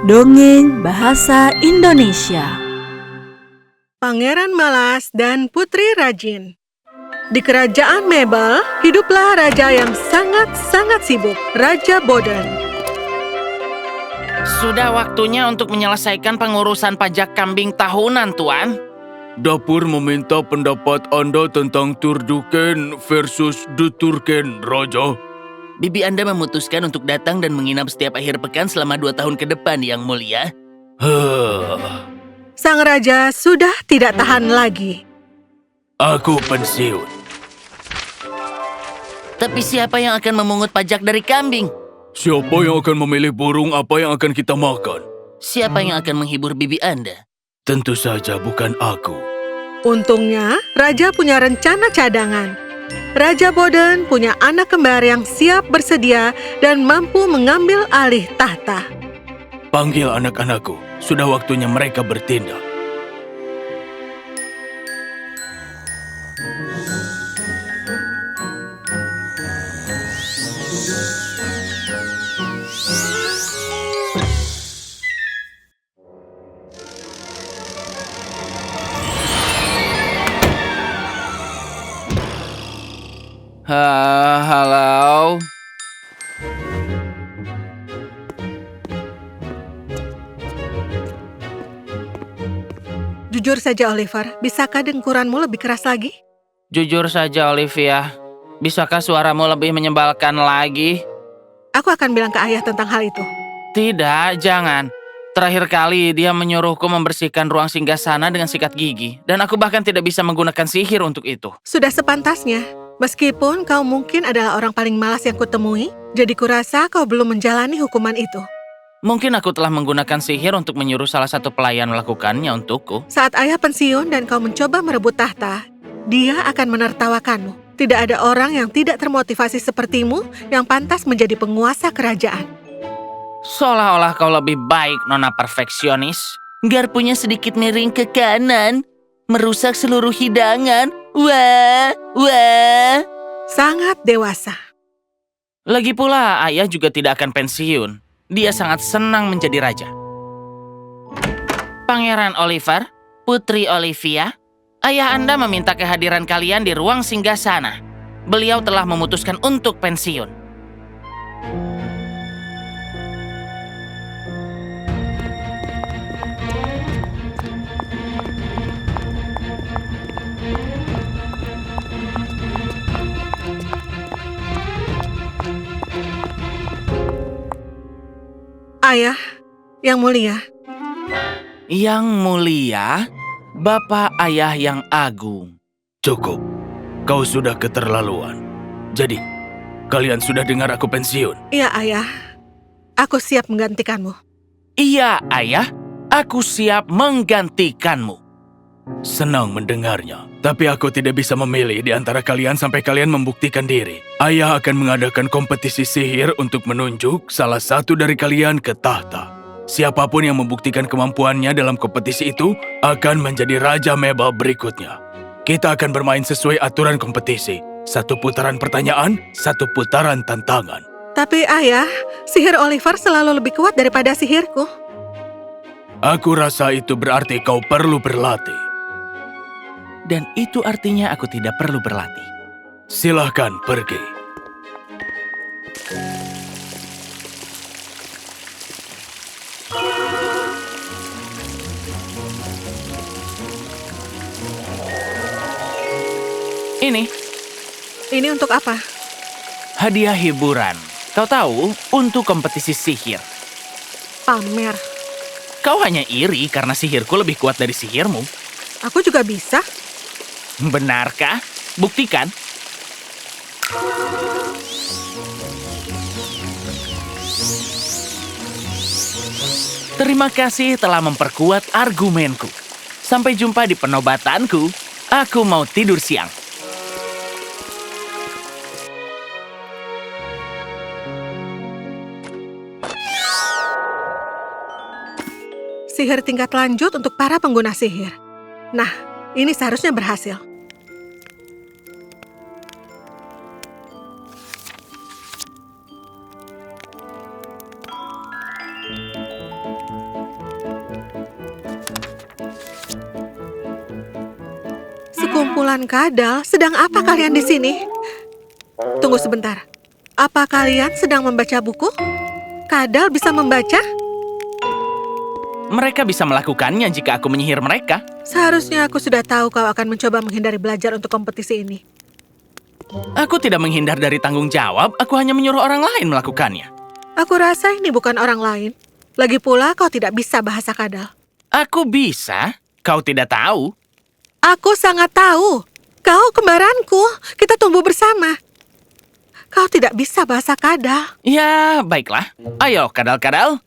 Dongeng Bahasa Indonesia. Pangeran Malas dan Putri Rajin. Di kerajaan Mabel, hiduplah raja yang sangat-sangat sibuk, Raja Boden. Sudah waktunya untuk menyelesaikan pengurusan pajak kambing tahunan, Tuan. Dapur meminta pendapat Anda tentang Turduken versus Duturken, Raja. Bibi Anda memutuskan untuk datang dan menginap setiap akhir pekan selama 2 tahun ke depan, Yang Mulia. Sang raja sudah tidak tahan lagi. Aku pensiun. Tapi siapa yang akan memungut pajak dari kambing? Siapa yang akan memilih burung apa yang akan kita makan? Siapa yang akan menghibur bibi Anda? Tentu saja bukan aku. Untungnya, raja punya rencana cadangan. Raja Boden punya anak kembar yang siap bersedia dan mampu mengambil alih tahta. Panggil anak-anakku, sudah waktunya mereka bertindak. Halo. Jujur saja, Oliver, bisakah dengkuranmu lebih keras lagi? Jujur saja, Olivia. Bisakah suaramu lebih menyebalkan lagi? Aku akan bilang ke ayah tentang hal itu. Tidak, jangan. Terakhir kali dia menyuruhku membersihkan ruang singgasana dengan sikat gigi, dan aku bahkan tidak bisa menggunakan sihir untuk itu. Sudah sepantasnya. Meskipun kau mungkin adalah orang paling malas yang kutemui, jadi kurasa kau belum menjalani hukuman itu. Mungkin aku telah menggunakan sihir untuk menyuruh salah satu pelayan melakukannya untukku. Saat ayah pensiun dan kau mencoba merebut tahta, dia akan menertawakanmu. Tidak ada orang yang tidak termotivasi sepertimu yang pantas menjadi penguasa kerajaan. Seolah-olah kau lebih baik, Nona perfeksionis. Garpunya sedikit miring ke kanan, merusak seluruh hidangan. Wah. Sangat dewasa. Lagi pula, ayah juga tidak akan pensiun. Dia sangat senang menjadi raja. Pangeran Oliver, Putri Olivia, ayah Anda meminta kehadiran kalian di ruang singgasana. Beliau telah memutuskan untuk pensiun. Ayah, yang mulia, Yang Mulia, Bapak Ayah yang Agung. Cukup, kau sudah keterlaluan. Jadi, kalian sudah dengar aku pensiun? iya ayah, aku siap menggantikanmu. Iya, Ayah, aku siap menggantikanmu. Senang mendengarnya, tapi aku tidak bisa memilih di antara kalian sampai kalian membuktikan diri. Ayah akan mengadakan kompetisi sihir untuk menunjuk salah satu dari kalian ke tahta. Siapapun yang membuktikan kemampuannya dalam kompetisi itu akan menjadi Raja Mabel berikutnya. Kita akan bermain sesuai aturan kompetisi. 1 putaran pertanyaan, 1 putaran tantangan. Tapi ayah, sihir Oliver selalu lebih kuat daripada sihirku. Aku rasa itu berarti kau perlu berlatih. Dan itu artinya aku tidak perlu berlatih. Silahkan pergi. Ini untuk apa? hadiah hiburan. Kau tahu, untuk kompetisi sihir. Pamer. Kau hanya iri karena sihirku lebih kuat dari sihirmu. Aku juga bisa. Benarkah? Buktikan. Terima kasih telah memperkuat argumenku. Sampai jumpa di penobatanku. Aku mau tidur siang. Sihir tingkat lanjut untuk para pengguna sihir. Nah, ini seharusnya berhasil. Kumpulan kadal, sedang apa kalian di sini? Tunggu sebentar. Apa kalian sedang membaca buku? Kadal bisa membaca? Mereka bisa melakukannya jika aku menyihir mereka. Seharusnya aku sudah tahu kau akan mencoba menghindari belajar untuk kompetisi ini. Aku tidak menghindar dari tanggung jawab, aku hanya menyuruh orang lain melakukannya. Aku rasa ini bukan orang lain. Lagi pula kau tidak bisa bahasa kadal. Aku bisa, kau tidak tahu. Aku sangat tahu. Kau kembaranku, kita tumbuh bersama. Kau tidak bisa bahasa kadal. Ya, baiklah. Ayo, kadal-kadal.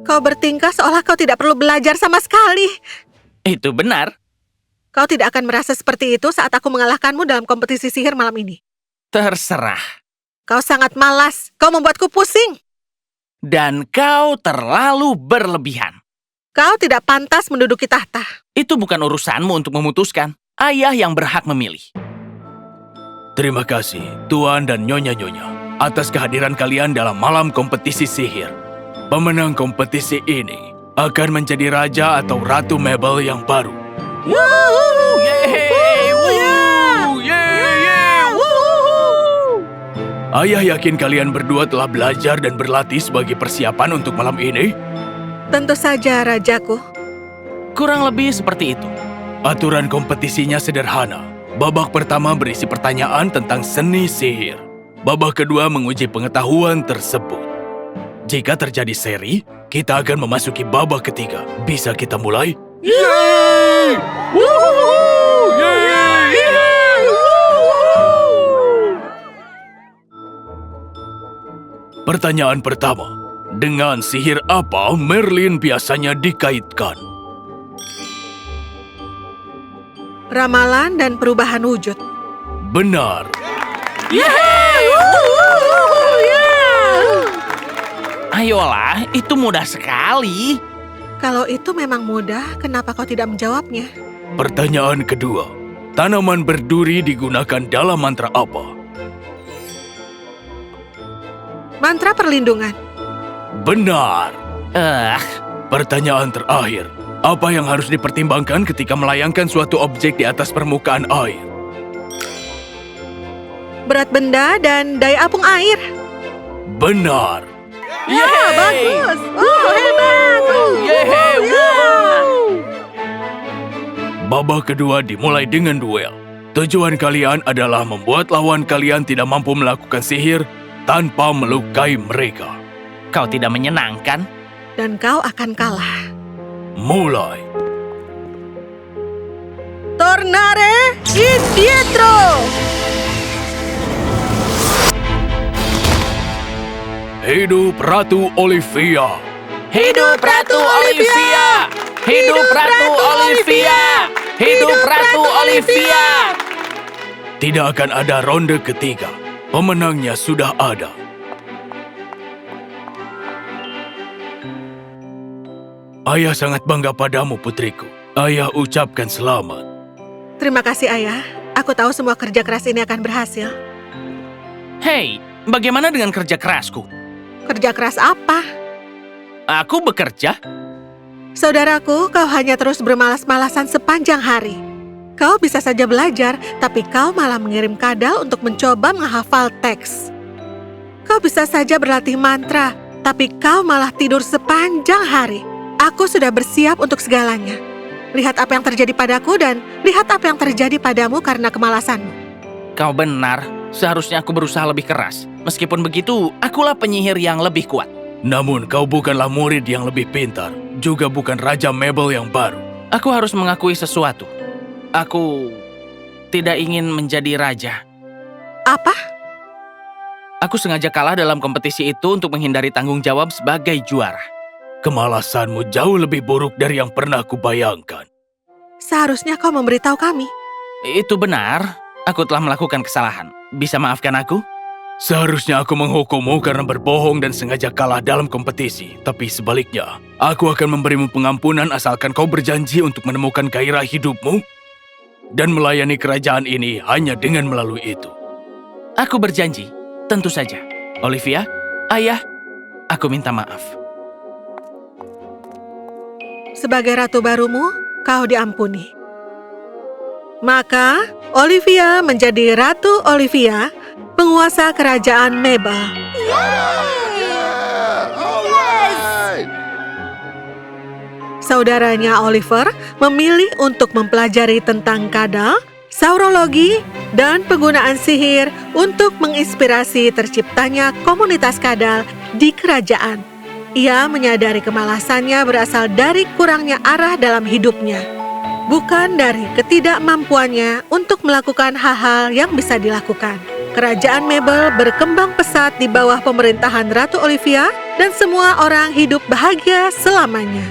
Kau bertingkah seolah kau tidak perlu belajar sama sekali. Itu benar. Kau tidak akan merasa seperti itu saat aku mengalahkanmu dalam kompetisi sihir malam ini. Terserah. Kau sangat malas. Kau membuatku pusing. Dan kau terlalu berlebihan. Kau tidak pantas menduduki tahta. Itu bukan urusanmu untuk memutuskan. Ayah yang berhak memilih. Terima kasih, Tuan dan Nyonya-Nyonya, atas kehadiran kalian dalam malam kompetisi sihir. Pemenang kompetisi ini akan menjadi raja atau ratu Mabel yang baru. Ayah yakin kalian berdua telah belajar dan berlatih sebagai persiapan untuk malam ini. Tentu saja, rajaku. Kurang lebih seperti itu. Aturan kompetisinya sederhana. Babak pertama berisi pertanyaan tentang seni sihir. Babak kedua menguji pengetahuan tersebut. Jika terjadi seri, kita akan memasuki babak ketiga. Bisa kita mulai? Yeay! Pertanyaan pertama. Dengan sihir apa Merlin biasanya dikaitkan? Ramalan dan perubahan wujud. Benar. Ayolah, itu mudah sekali. Kalau itu memang mudah, kenapa kau tidak menjawabnya? Pertanyaan kedua. Tanaman berduri digunakan dalam mantra apa? Mantra perlindungan. Benar. Pertanyaan terakhir. Apa yang harus dipertimbangkan ketika melayangkan suatu objek di atas permukaan air? Berat benda dan daya apung air. Benar. Bagus. Hebat. Babak kedua dimulai dengan duel. Tujuan kalian adalah membuat lawan kalian tidak mampu melakukan sihir tanpa melukai mereka. Kau tidak menyenangkan? Dan kau akan kalah. Mulai. Tornare indietro. Hidup Ratu Olivia. Hidup Ratu Olivia! Hidup Ratu Olivia! Hidup Ratu Olivia! Tidak akan ada ronde ketiga. Pemenangnya sudah ada. Ayah sangat bangga padamu, putriku. Ayah ucapkan selamat. Terima kasih, Ayah. Aku tahu semua kerja keras ini akan berhasil. Hei, bagaimana dengan kerja kerasku? Kerja keras apa? Aku bekerja. Saudaraku, kau hanya terus bermalas-malasan sepanjang hari. Kau bisa saja belajar, tapi kau malah mengirim kadal untuk mencoba menghafal teks. Kau bisa saja berlatih mantra, tapi kau malah tidur sepanjang hari. Aku sudah bersiap untuk segalanya. Lihat apa yang terjadi padaku dan lihat apa yang terjadi padamu karena kemalasanmu. Kau benar, seharusnya aku berusaha lebih keras. Meskipun begitu, akulah penyihir yang lebih kuat. Namun kau bukanlah murid yang lebih pintar, juga bukan Raja Mabel yang baru. Aku harus mengakui sesuatu. Aku tidak ingin menjadi raja. Apa? Aku sengaja kalah dalam kompetisi itu untuk menghindari tanggung jawab sebagai juara. Kemalasanmu jauh lebih buruk dari yang pernah kubayangkan. Seharusnya kau memberitahu kami. Itu benar, aku telah melakukan kesalahan. Bisa maafkan aku? Seharusnya aku menghukummu karena berbohong dan sengaja kalah dalam kompetisi. Tapi sebaliknya, aku akan memberimu pengampunan asalkan kau berjanji untuk menemukan gairah hidupmu dan melayani kerajaan ini hanya dengan melalui itu. Aku berjanji, tentu saja. Olivia, ayah, aku minta maaf. Sebagai ratu barumu, kau diampuni. Maka, Olivia menjadi Ratu Olivia, penguasa kerajaan Mabel. Saudaranya Oliver memilih untuk mempelajari tentang kadal, saurologi, dan penggunaan sihir untuk menginspirasi terciptanya komunitas kadal di kerajaan. Ia menyadari kemalasannya berasal dari kurangnya arah dalam hidupnya, bukan dari ketidakmampuannya untuk melakukan hal-hal yang bisa dilakukan. Kerajaan Mabel berkembang pesat di bawah pemerintahan Ratu Olivia, dan semua orang hidup bahagia selamanya.